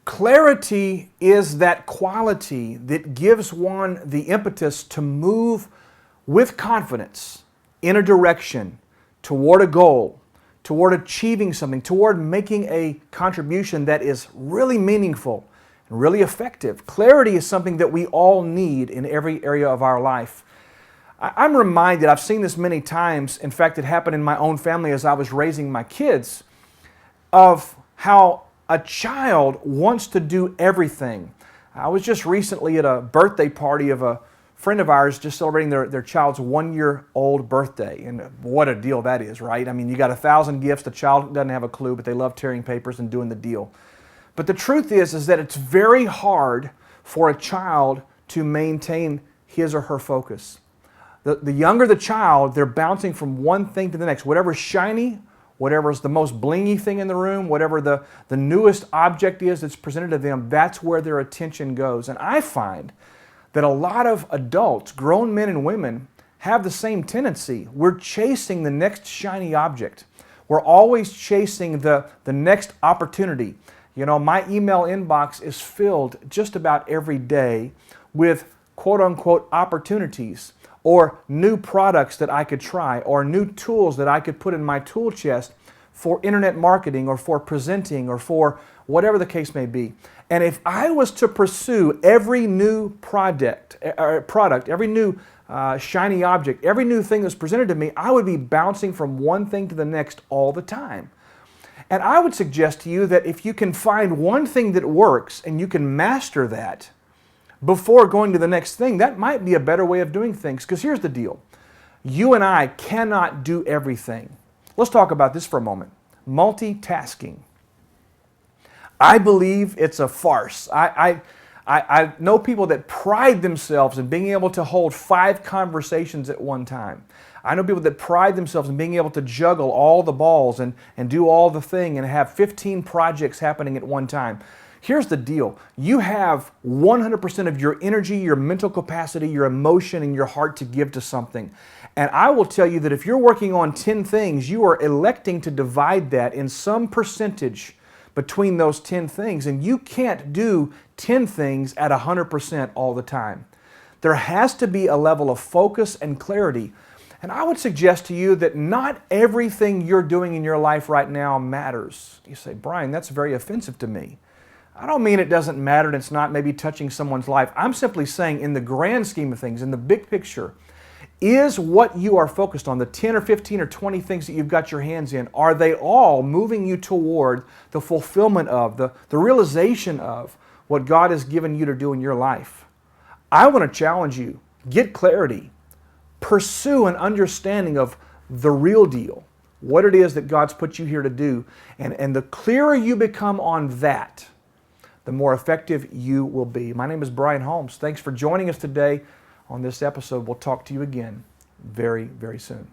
Clarity is that quality that gives one the impetus to move with confidence in a direction, toward a goal, toward achieving something, toward making a contribution that is really meaningful and really effective. Clarity is something that we all need in every area of our life. I'm reminded, I've seen this many times, in fact it happened in my own family as I was raising my kids, of how a child wants to do everything. I was just recently at a birthday party of a friend of ours just celebrating their child's 1-year-old birthday. And what a deal that is, right? I mean, you got 1,000 gifts. The child doesn't have a clue, but they love tearing papers and doing the deal. But the truth is that it's very hard for a child to maintain his or her focus. The younger the child, they're bouncing from one thing to the next. Whatever's shiny, whatever's the most blingy thing in the room, whatever the newest object is that's presented to them, that's where their attention goes. And I find that a lot of adults, grown men and women, have the same tendency. We're chasing the next shiny object. We're always chasing the next opportunity. You know, my email inbox is filled just about every day with quote-unquote opportunities, or new products that I could try, or new tools that I could put in my tool chest for internet marketing, or for presenting, or for whatever the case may be. And if I was to pursue every new product, every new shiny object, every new thing that's presented to me, I would be bouncing from one thing to the next all the time. And I would suggest to you that if you can find one thing that works and you can master that before going to the next thing, that might be a better way of doing things. Because here's the deal. You and I cannot do everything. Let's talk about this for a moment. Multitasking. I believe it's a farce. I know people that pride themselves in being able to hold 5 conversations at one time. I know people that pride themselves in being able to juggle all the balls and do all the thing and have 15 projects happening at one time. Here's the deal. You have 100% of your energy, your mental capacity, your emotion, and your heart to give to something. And I will tell you that if you're working on 10 things, you are electing to divide that in some percentage between those 10 things. And you can't do 10 things at 100% all the time. There has to be a level of focus and clarity. And I would suggest to you that not everything you're doing in your life right now matters. You say, Brian, that's very offensive to me. I don't mean it doesn't matter and it's not maybe touching someone's life. I'm simply saying in the grand scheme of things, in the big picture, is what you are focused on, the 10 or 15 or 20 things that you've got your hands in, are they all moving you toward the fulfillment of, the realization of what God has given you to do in your life? I want to challenge you. Get clarity. Pursue an understanding of the real deal, what it is that God's put you here to do. And the clearer you become on that, the more effective you will be. My name is Brian Holmes. Thanks for joining us today on this episode. We'll talk to you again very, very soon.